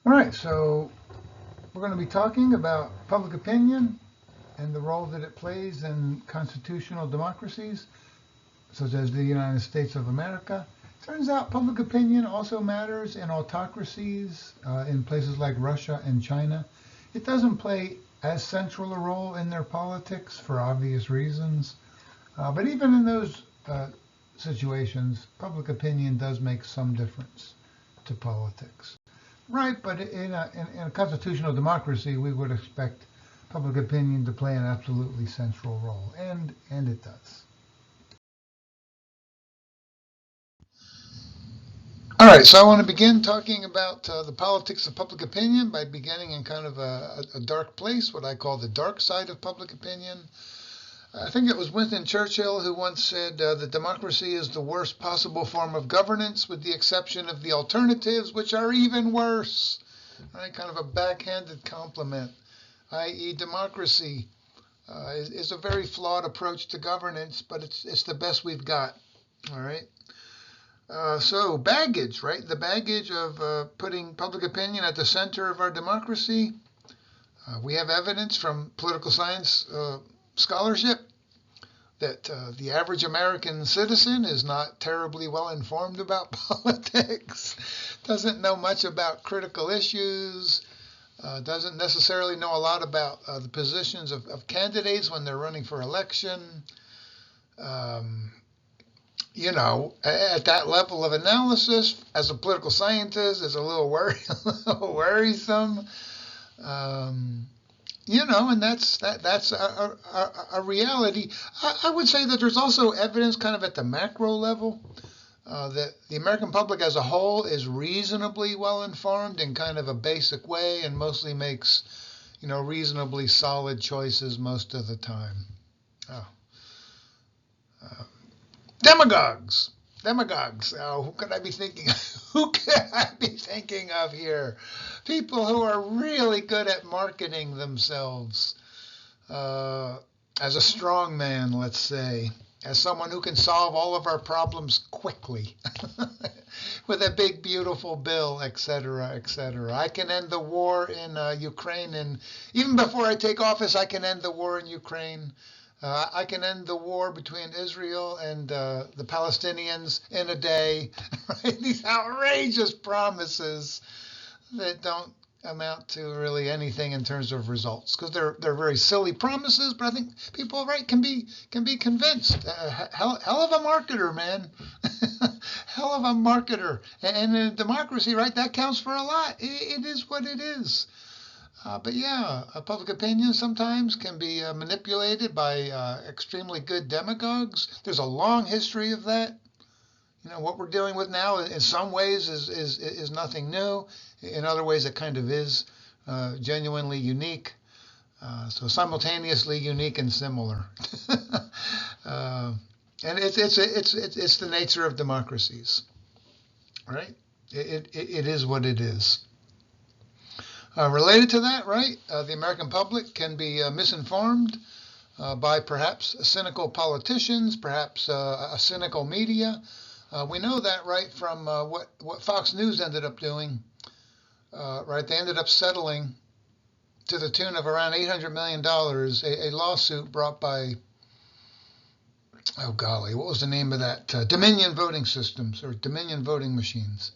All right, so we're going to be talking about public opinion and the role that it plays in constitutional democracies, such as the United States of America. Turns out public opinion also matters in autocracies, in places like Russia and China. It doesn't play as central a role in their politics for obvious reasons, but even in those situations, public opinion does make some difference to politics. Right, but in a constitutional democracy, we would expect public opinion to play an absolutely central role, and it does. All right, so I want to begin talking about the politics of public opinion by beginning in kind of a dark place, what I call the dark side of public opinion. I think it was Winston Churchill who once said that democracy is the worst possible form of governance, with the exception of the alternatives, which are even worse. Right, kind of a backhanded compliment, i.e., democracy is a very flawed approach to governance, but it's the best we've got. All right. So baggage, right? The baggage of putting public opinion at the center of our democracy. We have evidence from political science scholarship that the average American citizen is not terribly well informed about politics, doesn't know much about critical issues, doesn't necessarily know a lot about the positions of candidates when they're running for election. At that level of analysis, as a political scientist, is a little worrisome. And that's a reality. I would say that there's also evidence kind of at the macro level that the American public as a whole is reasonably well informed in kind of a basic way and mostly makes, reasonably solid choices most of the time. Oh. Demagogues. Oh, who could I be thinking? Who could I be thinking of here? People who are really good at marketing themselves as a strong man, let's say, as someone who can solve all of our problems quickly with a big, beautiful bill, etc., etc. I can end the war in Ukraine, and even before I take office, I can end the war in Ukraine. I can end the war between Israel and the Palestinians in a day. Right? These outrageous promises that don't amount to really anything in terms of results, because they're very silly promises. But I think people, right, can be convinced. Hell of a marketer, man. Hell of a marketer. And in a democracy, right, that counts for a lot. It is what it is. But yeah, public opinion sometimes can be manipulated by extremely good demagogues. There's a long history of that. What we're dealing with now in some ways is nothing new. In other ways, it kind of is genuinely unique. So simultaneously unique and similar. And it's the nature of democracies, right? It is what it is. Related to that, right, the American public can be misinformed by perhaps cynical politicians, perhaps a cynical media. We know that, right, from what Fox News ended up doing. Right, they ended up settling to the tune of around $800 million, a lawsuit brought by, oh golly, what was the name of that? Dominion Voting Systems, or Dominion Voting Machines.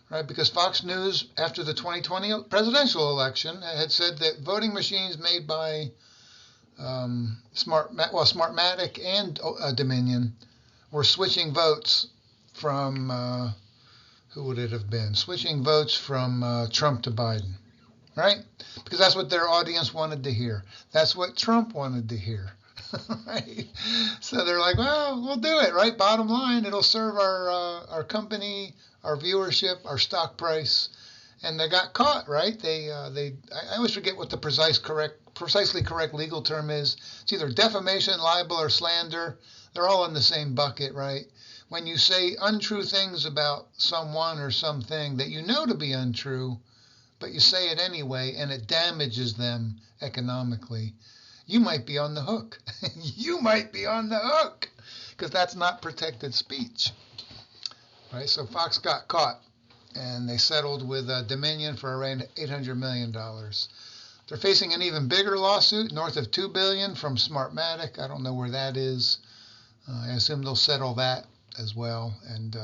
Right, because Fox News, after the 2020 presidential election, had said that voting machines made by Smartmatic and Dominion were switching votes from, who would it have been? Switching votes from Trump to Biden, right? Because that's what their audience wanted to hear. That's what Trump wanted to hear. Right? So they're like, well, we'll do it, right? Bottom line, it'll serve our company, our viewership, our stock price, and they got caught, right? I always forget what the precisely correct legal term is. It's either defamation, libel, or slander. They're all in the same bucket, right? When you say untrue things about someone or something that you know to be untrue, but you say it anyway, and it damages them economically, you might be on the hook. You might be on the hook, because that's not protected speech. Right? So Fox got caught. and they settled with Dominion for around $800 million. They're facing an even bigger lawsuit, north of $2 billion from Smartmatic. I don't know where that is. I assume they'll settle that as well. And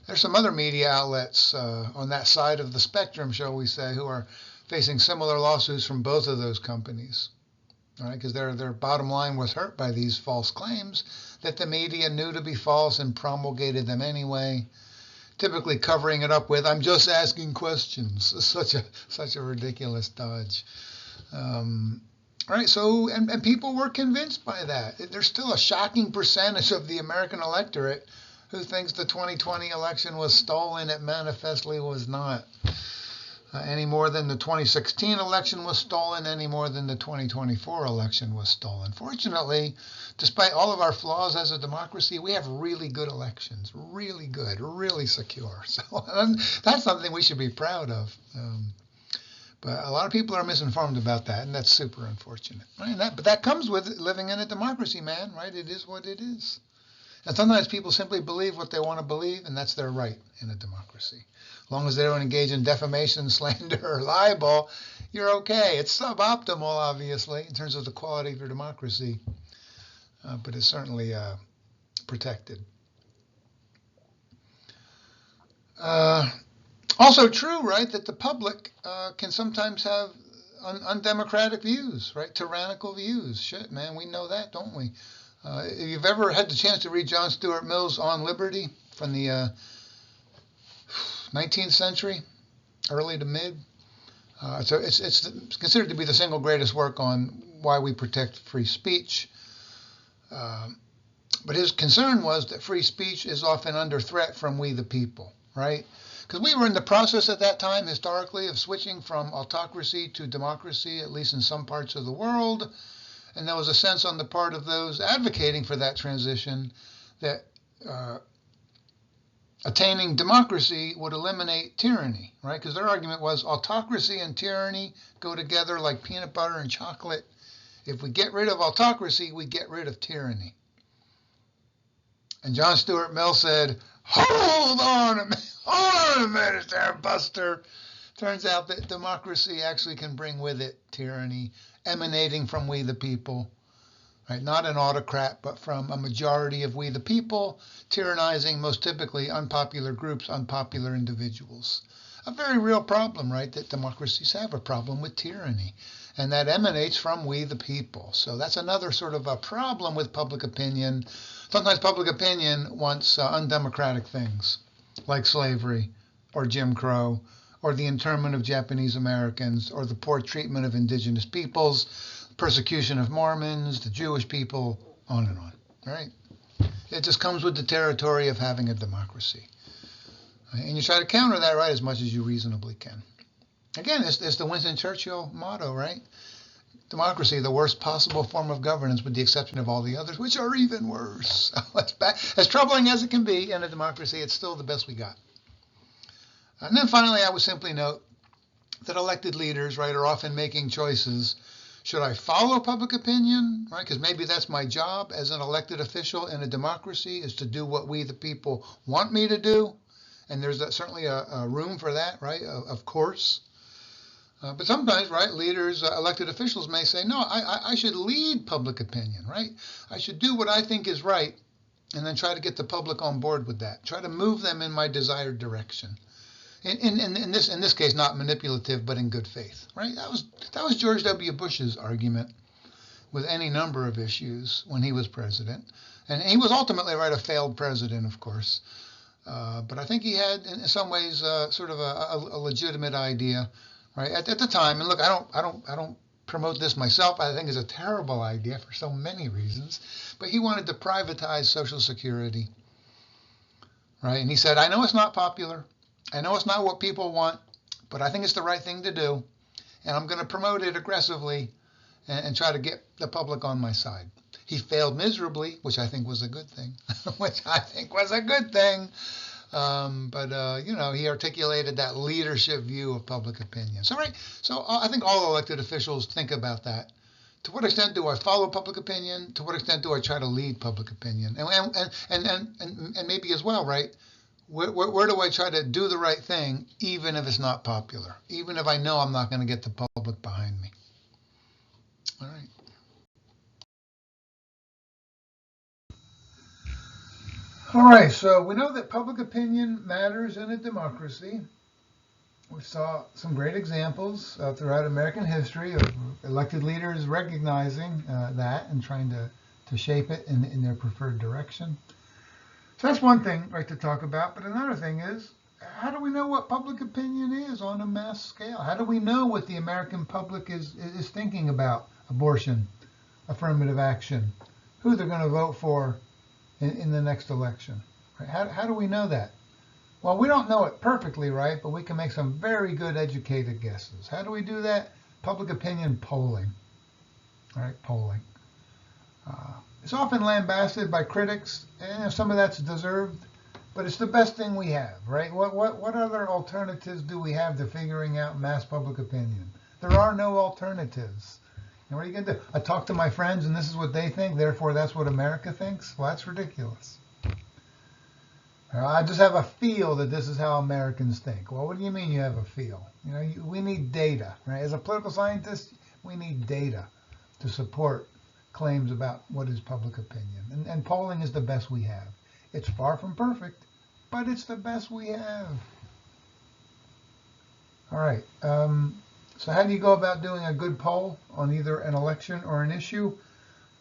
there's some other media outlets on that side of the spectrum, shall we say, who are facing similar lawsuits from both of those companies. All right, because their bottom line was hurt by these false claims that the media knew to be false and promulgated them anyway, typically covering it up with "I'm just asking questions." Such a ridiculous dodge. Right, so and people were convinced by that. There's still a shocking percentage of the American electorate who thinks the 2020 election was stolen. It manifestly was not. Any more than the 2016 election was stolen, any more than the 2024 election was stolen. Fortunately, despite all of our flaws as a democracy, we have really good elections, really good, really secure. So that's something we should be proud of. But a lot of people are misinformed about that, and that's super unfortunate. Right? But that comes with living in a democracy, man, right? It is what it is. And sometimes people simply believe what they want to believe, and that's their right in a democracy. As long as they don't engage in defamation, slander, or libel, you're okay. It's suboptimal, obviously, in terms of the quality of your democracy, but it's certainly protected. Also true, right, that the public can sometimes have undemocratic views, right, tyrannical views. Shit, man, we know that, don't we? If you've ever had the chance to read John Stuart Mill's On Liberty from the 19th century, early to mid, so it's considered to be the single greatest work on why we protect free speech. But his concern was that free speech is often under threat from we the people, right? Because we were in the process at that time, historically, of switching from autocracy to democracy, at least in some parts of the world. And there was a sense on the part of those advocating for that transition that attaining democracy would eliminate tyranny, right? Because their argument was autocracy and tyranny go together like peanut butter and chocolate. If we get rid of autocracy, we get rid of tyranny. And John Stuart Mill said, hold on a minute there, Buster. Turns out that democracy actually can bring with it tyranny emanating from we the people, right? Not an autocrat, but from a majority of we the people, tyrannizing most typically unpopular groups, unpopular individuals. A very real problem, right? That democracies have a problem with tyranny, and that emanates from we the people. So that's another sort of a problem with public opinion. Sometimes public opinion wants undemocratic things, like slavery, or Jim Crow, or the internment of Japanese Americans, or the poor treatment of indigenous peoples, persecution of Mormons, the Jewish people, on and on. Right? It just comes with the territory of having a democracy. And you try to counter that, right, as much as you reasonably can. Again, it's the Winston Churchill motto, right? Democracy, the worst possible form of governance with the exception of all the others, which are even worse. As troubling as it can be in a democracy, it's still the best we got. And then finally, I would simply note that elected leaders, right, are often making choices. Should I follow public opinion, right? Because maybe that's my job as an elected official in a democracy, is to do what we the people want me to do. And there's certainly a room for that, right, of course. But sometimes, right, leaders, elected officials may say, no, I should lead public opinion, right? I should do what I think is right and then try to get the public on board with that. Try to move them in my desired direction. In this case, not manipulative, but in good faith, right? That was George W. Bush's argument with any number of issues when he was president. And he was ultimately, right, a failed president, of course. But I think he had, in some ways, sort of a legitimate idea, right, at the time. And look, I don't promote this myself. I think it's a terrible idea for so many reasons. But he wanted to privatize Social Security, right? And he said, I know it's not popular. I know it's not what people want, but I think it's the right thing to do. And I'm going to promote it aggressively and try to get the public on my side. He failed miserably, which I think was a good thing. But he articulated that leadership view of public opinion. So I think all elected officials think about that. To what extent do I follow public opinion? To what extent do I try to lead public opinion? And maybe as well, right? Where do I try to do the right thing, even if it's not popular, even if I know I'm not going to get the public behind me? All right. All right. So we know that public opinion matters in a democracy. We saw some great examples throughout American history of elected leaders recognizing that and trying to shape it in their preferred direction. So that's one thing, right, to talk about. But another thing is, how do we know what public opinion is on a mass scale? How do we know what the American public is thinking about abortion, affirmative action, who they're going to vote for in the next election? Right? How do we know that? Well, we don't know it perfectly, right? But we can make some very good educated guesses. How do we do that? Public opinion polling. All right, polling. It's often lambasted by critics, and some of that's deserved, but it's the best thing we have, right? What other alternatives do we have to figuring out mass public opinion? There are no alternatives. And what are you going to do? I talk to my friends, and this is what they think, therefore that's what America thinks? Well, that's ridiculous. I just have a feel that this is how Americans think. Well, what do you mean you have a feel? We need data, right? As a political scientist, we need data to support claims about what is public opinion. And polling is the best we have. It's far from perfect, but it's the best we have. All right. So how do you go about doing a good poll on either an election or an issue?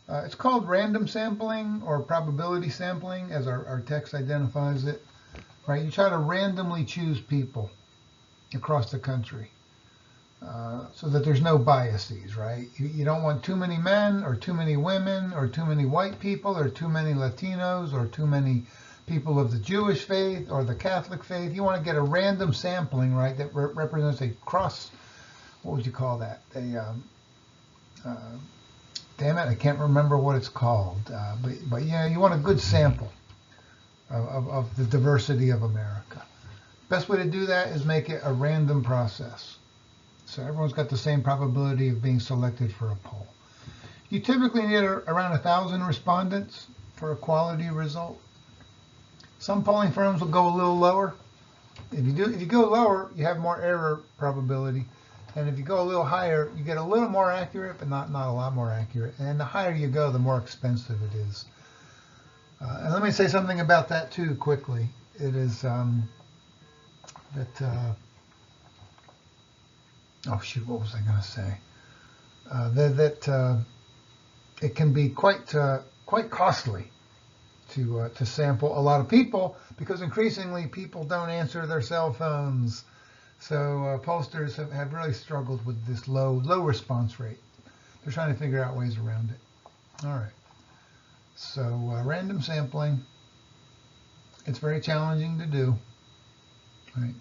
It's called random sampling or probability sampling, as our text identifies it. Right? You try to randomly choose people across the country so that there's no biases, right? You don't want too many men or too many women or too many white people or too many Latinos or too many people of the Jewish faith or the Catholic faith. You want to get a random sampling, right, that represents a cross, what would you call that? Damn it, I can't remember what it's called. But yeah, you want a good sample of the diversity of America. Best way to do that is make it a random process. So everyone's got the same probability of being selected for a poll. You typically need around 1,000 respondents for a quality result. Some polling firms will go a little lower. If you go lower, you have more error probability. And if you go a little higher, you get a little more accurate, but not a lot more accurate. And the higher you go, the more expensive it is. And let me say something about that too quickly. It is oh shoot, what was I going to say? That it can be quite costly to sample a lot of people, because increasingly people don't answer their cell phones. So pollsters have really struggled with this low response rate. They're trying to figure out ways around it. All right. So random sampling, it's very challenging to do. Right?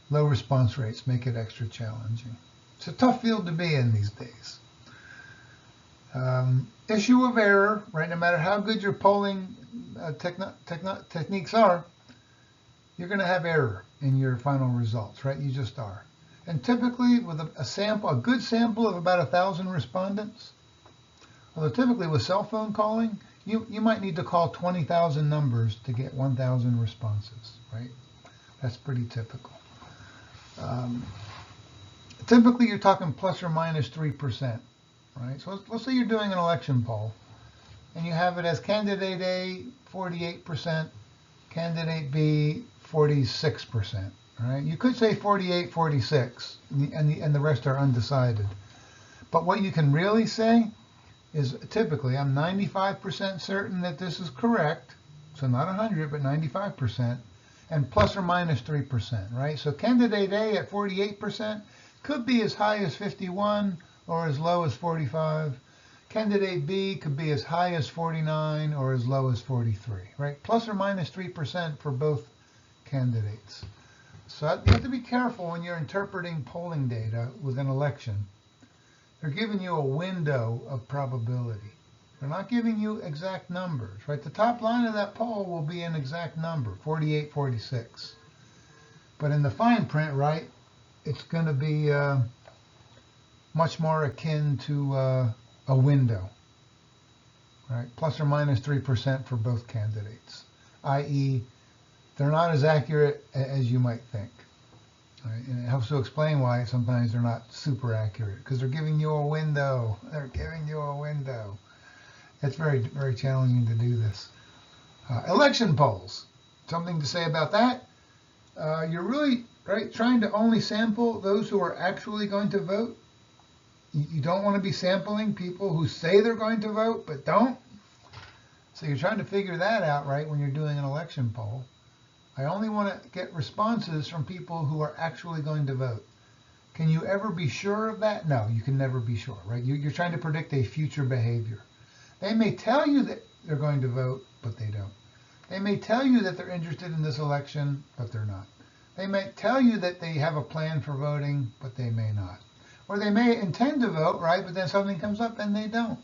Low response rates make it extra challenging. It's a tough field to be in these days. Issue of error, right? No matter how good your polling techniques are, you're going to have error in your final results, right? You just are. And typically with a good sample of about 1,000 respondents, although typically with cell phone calling, you might need to call 20,000 numbers to get 1,000 responses, right? That's pretty typical. Typically you're talking plus or minus 3%, right? So let's say you're doing an election poll and you have it as candidate A 48%, candidate B 46%, right? You could say 48, 46, and the rest are undecided. But what you can really say is typically I'm 95% certain that this is correct, so not 100, but 95%, and plus or minus 3%, right? So candidate A at 48% could be as high as 51 or as low as 45. Candidate B could be as high as 49 or as low as 43, right? Plus or minus 3% for both candidates. So you have to be careful when you're interpreting polling data with an election. They're giving you a window of probability. They're not giving you exact numbers, right? The top line of that poll will be an exact number, 48, 46. But in the fine print, right, it's going to be much more akin to a window, right? Plus or minus 3% for both candidates, i.e., they're not as accurate as you might think. Right? And it helps to explain why sometimes they're not super accurate, because they're giving you a window. They're giving you a window. It's very, very challenging to do this. Election polls. Something to say about that? You're really trying to only sample those who are actually going to vote. You don't want to be sampling people who say they're going to vote but don't. So you're trying to figure that out, right, when you're doing an election poll. I only want to get responses from people who are actually going to vote. Can you ever be sure of that? No, you can never be sure, right? You're trying to predict a future behavior. They may tell you that they're going to vote, but they don't. They may tell you that they're interested in this election, but they're not. They may tell you that they have a plan for voting, but they may not. Or they may intend to vote, right, but then something comes up and they don't.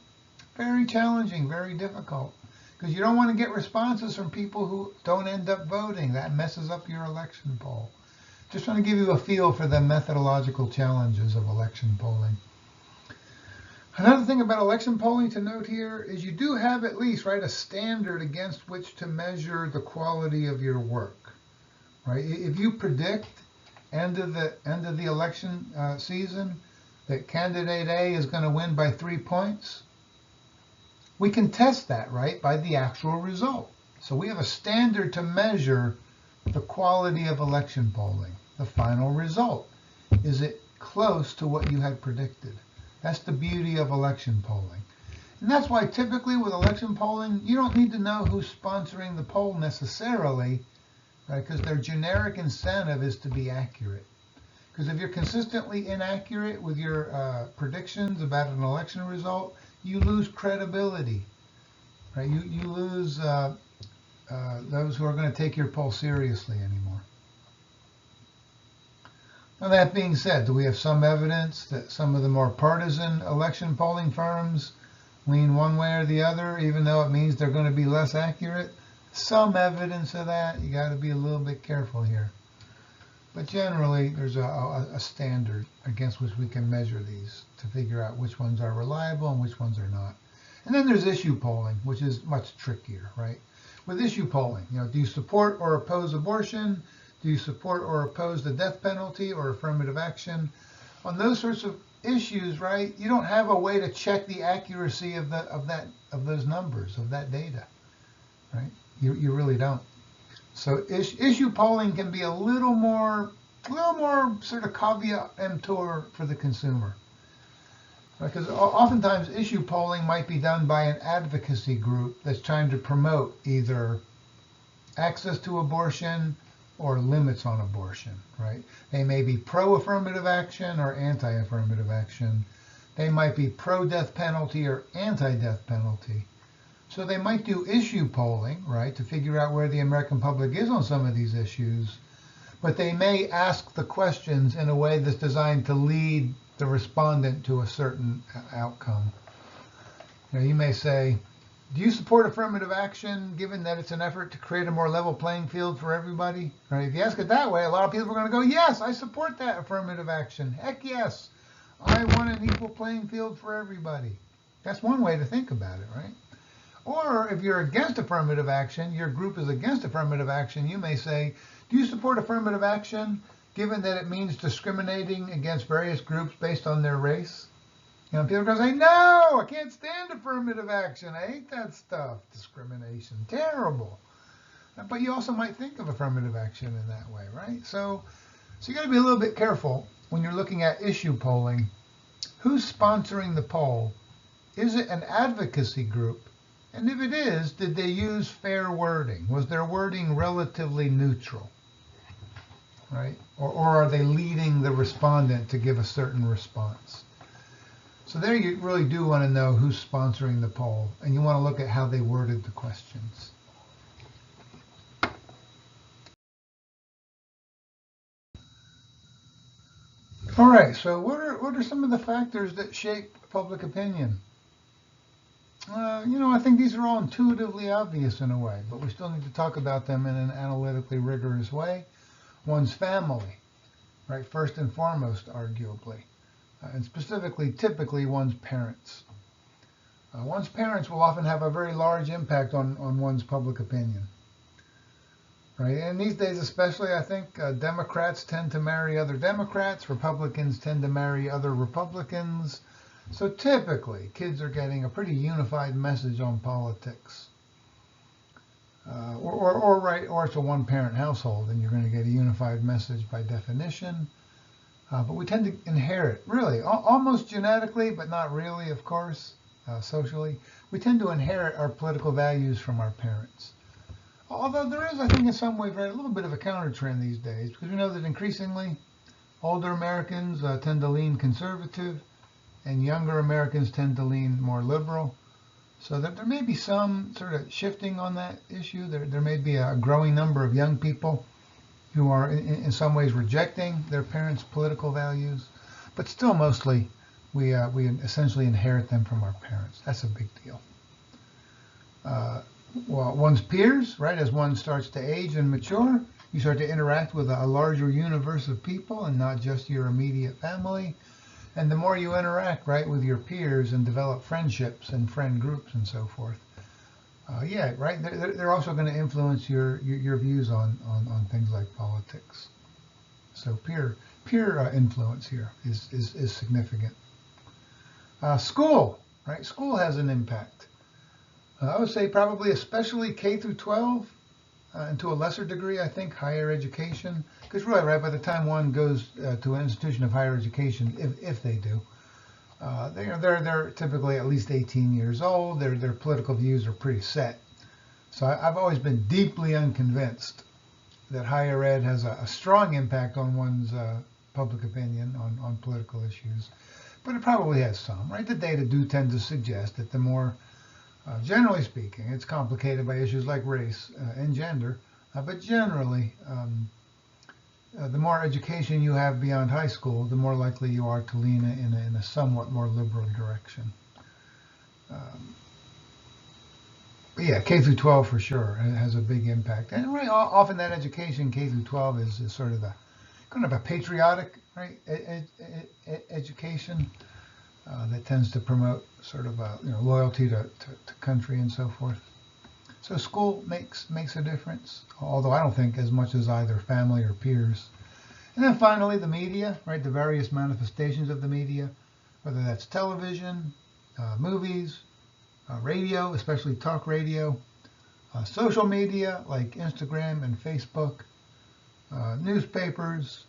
Very challenging, very difficult. Because you don't want to get responses from people who don't end up voting. That messes up your election poll. Just want to give you a feel for the methodological challenges of election polling. Another thing about election polling to note here is you do have at least, right, a standard against which to measure the quality of your work. Right? If you predict end of the election season that candidate A is going to win by 3 points, we can test that, right, by the actual result. So we have a standard to measure the quality of election polling, the final result. Is it close to what you had predicted? That's the beauty of election polling. And that's why typically with election polling, you don't need to know who's sponsoring the poll necessarily, right, because their generic incentive is to be accurate. Because if you're consistently inaccurate with your predictions about an election result, you lose credibility, right? You lose those who are going to take your poll seriously anymore. Now that being said, do we have some evidence that some of the more partisan election polling firms lean one way or the other, even though it means they're going to be less accurate? Some evidence of that. You got to be a little bit careful here. But generally, there's a standard against which we can measure these to figure out which ones are reliable and which ones are not. And then there's issue polling, which is much trickier, right? With issue polling, do you support or oppose abortion? Do you support or oppose the death penalty or affirmative action? On those sorts of issues, right, you don't have a way to check the accuracy of those numbers, of that data, right? You really don't. So issue polling can be a little more sort of caveat emptor for the consumer. Because oftentimes issue polling might be done by an advocacy group that's trying to promote either access to abortion or limits on abortion, right? They may be pro-affirmative action or anti-affirmative action. They might be pro-death penalty or anti-death penalty. So they might do issue polling, right, to figure out where the American public is on some of these issues, but they may ask the questions in a way that's designed to lead the respondent to a certain outcome. You may say, do you support affirmative action given that it's an effort to create a more level playing field for everybody? Right? If you ask it that way, a lot of people are going to go, yes, I support that affirmative action. Heck yes, I want an equal playing field for everybody. That's one way to think about it, right? Or if you're against affirmative action, your group is against affirmative action, you may say, do you support affirmative action given that it means discriminating against various groups based on their race? People are going to say, no, I can't stand affirmative action. I hate that stuff. Discrimination. Terrible. But you also might think of affirmative action in that way, right? So you got to be a little bit careful when you're looking at issue polling. Who's sponsoring the poll? Is it an advocacy group? And if it is, did they use fair wording? Was their wording relatively neutral? Right? Or are they leading the respondent to give a certain response? So there you really do want to know who's sponsoring the poll, and you want to look at how they worded the questions. All right, so what are some of the factors that shape public opinion? I think these are all intuitively obvious in a way, but we still need to talk about them in an analytically rigorous way. One's family, right, first and foremost, arguably, and specifically, typically, one's parents. One's parents will often have a very large impact on one's public opinion. right? And these days, especially, I think Democrats tend to marry other Democrats, Republicans tend to marry other Republicans. So typically, kids are getting a pretty unified message on politics. Or it's a one-parent household, and you're going to get a unified message by definition. But we tend to inherit, really, almost genetically, but not really, of course, socially. We tend to inherit our political values from our parents. Although there is, I think, in some ways, right, a little bit of a counter trend these days, because we know that increasingly older Americans tend to lean conservative, and younger Americans tend to lean more liberal. So there may be some sort of shifting on that issue. There may be a growing number of young people who are in some ways rejecting their parents' political values, but still mostly we essentially inherit them from our parents. That's a big deal. Well, one's peers, right, as one starts to age and mature, you start to interact with a larger universe of people and not just your immediate family. And the more you interact, right, with your peers and develop friendships and friend groups and so forth, yeah, right, they're also going to influence your views on things like politics. So peer influence here is significant. School, right? School has an impact. I would say probably especially K through 12, and to a lesser degree, I think, higher education. Because really, right, by the time one goes to an institution of higher education, if they do, they're typically at least 18 years old. Their political views are pretty set. So I've always been deeply unconvinced that higher ed has a strong impact on one's public opinion on political issues. But it probably has some, right? The data do tend to suggest that the more generally speaking, it's complicated by issues like race and gender, but generally, the more education you have beyond high school, the more likely you are to lean in a somewhat more liberal direction. But yeah, K through 12 for sure has a big impact. And right, often that education, K through 12, is sort of kind of a patriotic, right, education. That tends to promote sort of loyalty to country and so forth. So school makes a difference, although I don't think as much as either family or peers. And then finally, the media, right? The various manifestations of the media, whether that's television, movies, radio, especially talk radio, social media like Instagram and Facebook, newspapers,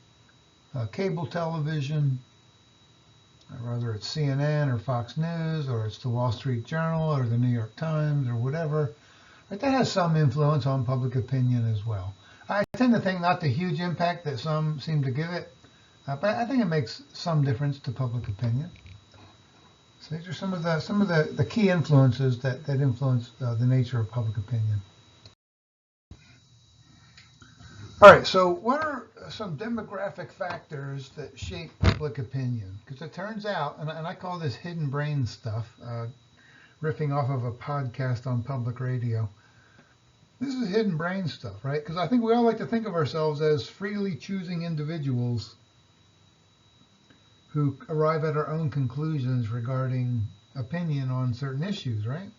cable television, whether it's CNN or Fox News or it's the Wall Street Journal or the New York Times or whatever, right, that has some influence on public opinion as well. I tend to think not the huge impact that some seem to give it, but I think it makes some difference to public opinion. So these are some of the key influences that influence the nature of public opinion. All right, so what are some demographic factors that shape public opinion? Because it turns out, and I call this hidden brain stuff, riffing off of a podcast on public radio. This is hidden brain stuff, right? Because I think we all like to think of ourselves as freely choosing individuals who arrive at our own conclusions regarding opinion on certain issues, right?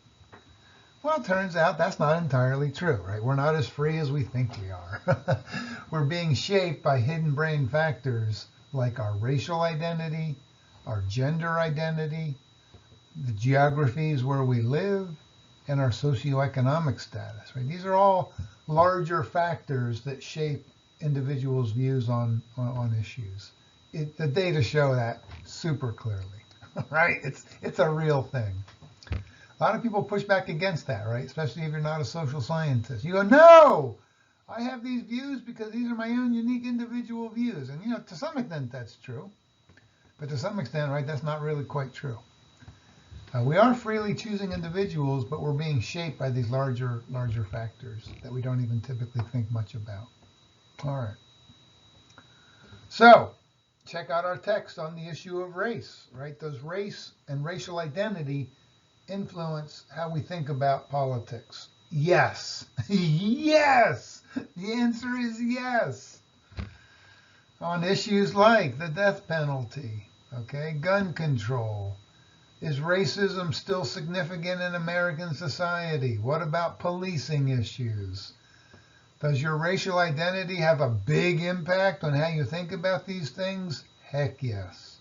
Well, it turns out that's not entirely true, right? We're not as free as we think we are. We're being shaped by hidden brain factors like our racial identity, our gender identity, the geographies where we live, and our socioeconomic status, right? These are all larger factors that shape individuals' views on issues. The data show that super clearly, right? It's a real thing. A lot of people push back against that, right? Especially if you're not a social scientist. You go, no, I have these views because these are my own unique individual views. And, to some extent that's true. But to some extent, right, that's not really quite true. We are freely choosing individuals, but we're being shaped by these larger factors that we don't even typically think much about. All right. So, check out our text on the issue of race, right? Does race and racial identity influence how we think about politics? Yes. Yes. The answer is yes. On issues like the death penalty, okay, gun control. Is racism still significant in American society? What about policing issues? Does your racial identity have a big impact on how you think about these things? Heck yes.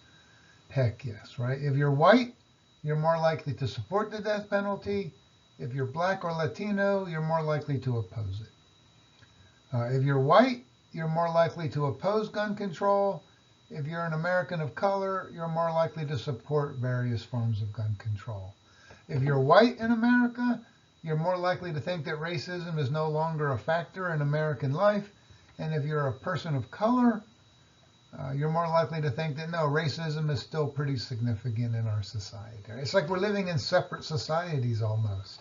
Heck yes, right? If you're white, you're more likely to support the death penalty. If you're black or Latino, you're more likely to oppose it. If you're white, you're more likely to oppose gun control. If you're an American of color, you're more likely to support various forms of gun control. If you're white in America, you're more likely to think that racism is no longer a factor in American life. And if you're a person of color, you're more likely to think that, no, racism is still pretty significant in our society. It's like we're living in separate societies almost.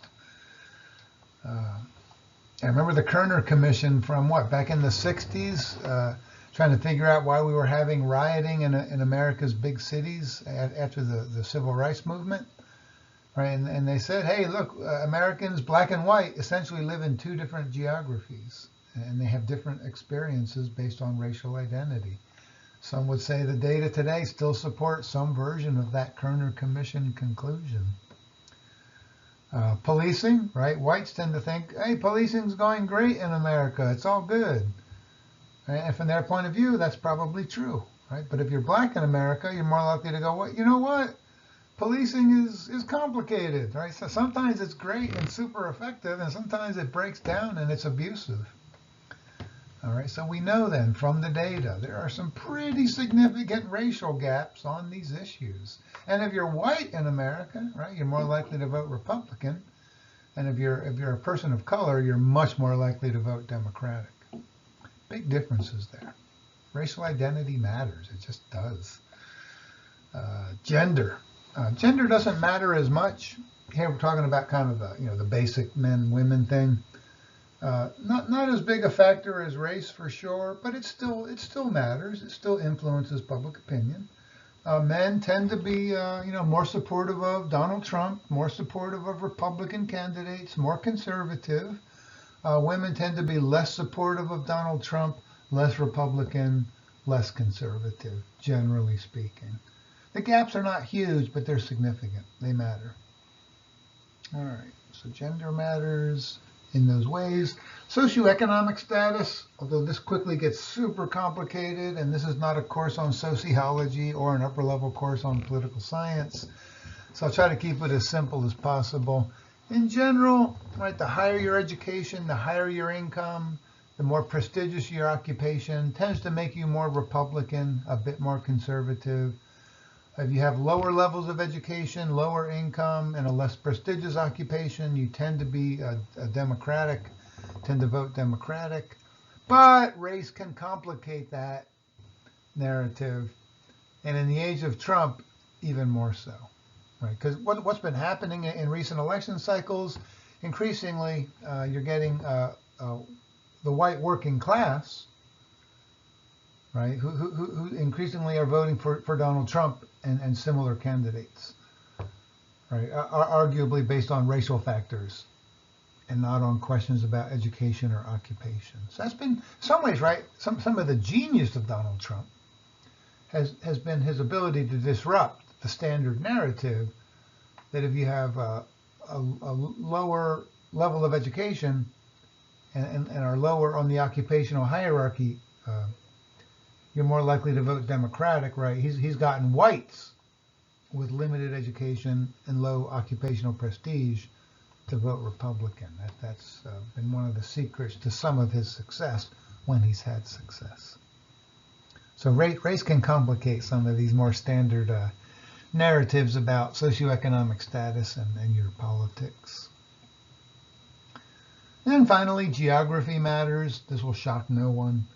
I remember the Kerner Commission from back in the 60s, trying to figure out why we were having rioting in America's big cities after the Civil Rights Movement. Right? And they said, hey, look, Americans, black and white, essentially live in two different geographies, and they have different experiences based on racial identity. Some would say the data today still supports some version of that Kerner Commission conclusion. Policing, right? Whites tend to think, hey, policing's going great in America. It's all good. Right? And from their point of view, that's probably true. Right? But if you're black in America, you're more likely to go, well, you know what? Policing is complicated, right? So sometimes it's great and super effective, and sometimes it breaks down and it's abusive. All right, so we know then from the data there are some pretty significant racial gaps on these issues. And if you're white in America, right, you're more likely to vote Republican. And if you're a person of color, you're much more likely to vote Democratic. Big differences there. Racial identity matters. It just does. Gender. Gender doesn't matter as much. Here we're talking about kind of the basic men-women thing. Not as big a factor as race for sure, but it still matters. It still influences public opinion. Men tend to be more supportive of Donald Trump, more supportive of Republican candidates, more conservative. Women tend to be less supportive of Donald Trump, less Republican, less conservative, generally speaking. The gaps are not huge, but they're significant. They matter. All right, so gender matters in those ways. Socioeconomic status, although this quickly gets super complicated, and this is not a course on sociology or an upper-level course on political science, so I'll try to keep it as simple as possible. In general, right, the higher your education, the higher your income, the more prestigious your occupation, tends to make you more Republican, a bit more conservative. If you have lower levels of education, lower income, and a less prestigious occupation, you tend to be a Democratic, tend to vote Democratic. But race can complicate that narrative. And in the age of Trump, even more so. Right? Because what's been happening in recent election cycles, increasingly, you're getting the white working class, right, who increasingly are voting for Donald Trump and similar candidates, right, arguably based on racial factors and not on questions about education or occupation. So that's been, in some ways, right, some of the genius of Donald Trump has been his ability to disrupt the standard narrative that if you have a lower level of education and are lower on the occupational hierarchy, you're more likely to vote Democratic, right? He's gotten whites with limited education and low occupational prestige to vote Republican. That's been one of the secrets to some of his success when he's had success. So race can complicate some of these more standard narratives about socioeconomic status and your politics. And finally, geography matters. This will shock no one.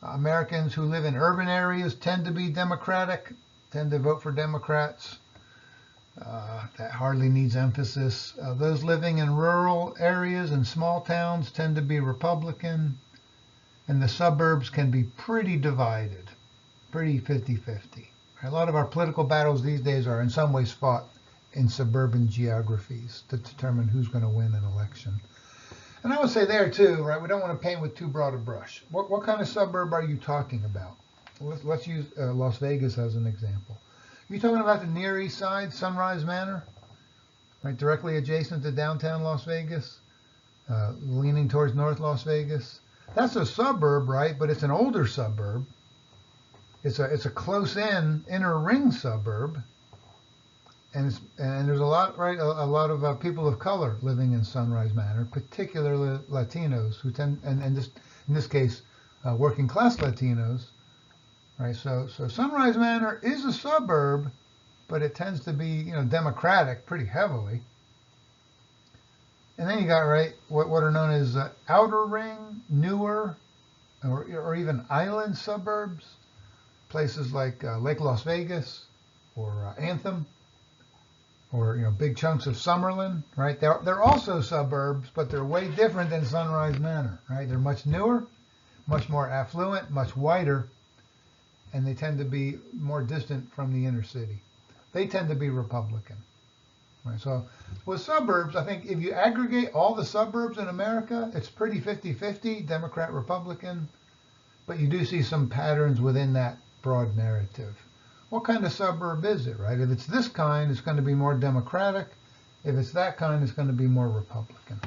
Americans who live in urban areas tend to be Democratic, tend to vote for Democrats. That hardly needs emphasis. Those living in rural areas and small towns tend to be Republican, and the suburbs can be pretty divided, pretty 50-50. A lot of our political battles these days are in some ways fought in suburban geographies to determine who's going to win an election. And I would say there too, right, we don't want to paint with too broad a brush. What kind of suburb are you talking about? Let's use Las Vegas as an example. Are you talking about the Near East Side, Sunrise Manor, right, directly adjacent to downtown Las Vegas, leaning towards North Las Vegas? That's a suburb, right? But it's an older suburb. It's a close-in inner ring suburb, and there's a lot, right? A lot of people of color living in Sunrise Manor, particularly Latinos who tend, and this in this case, working class Latinos, right? So Sunrise Manor is a suburb, but it tends to be, Democratic pretty heavily. And then you got, right, what are known as outer ring, newer, or even island suburbs, places like Lake Las Vegas or Anthem, or big chunks of Summerlin, right? They're also suburbs, but they're way different than Sunrise Manor, right? They're much newer, much more affluent, much whiter, and they tend to be more distant from the inner city. They tend to be Republican. Right, so with suburbs, I think if you aggregate all the suburbs in America, it's pretty 50-50, Democrat, Republican, but you do see some patterns within that broad narrative. What kind of suburb is it, right? If it's this kind, it's going to be more Democratic. If it's that kind, it's going to be more Republican.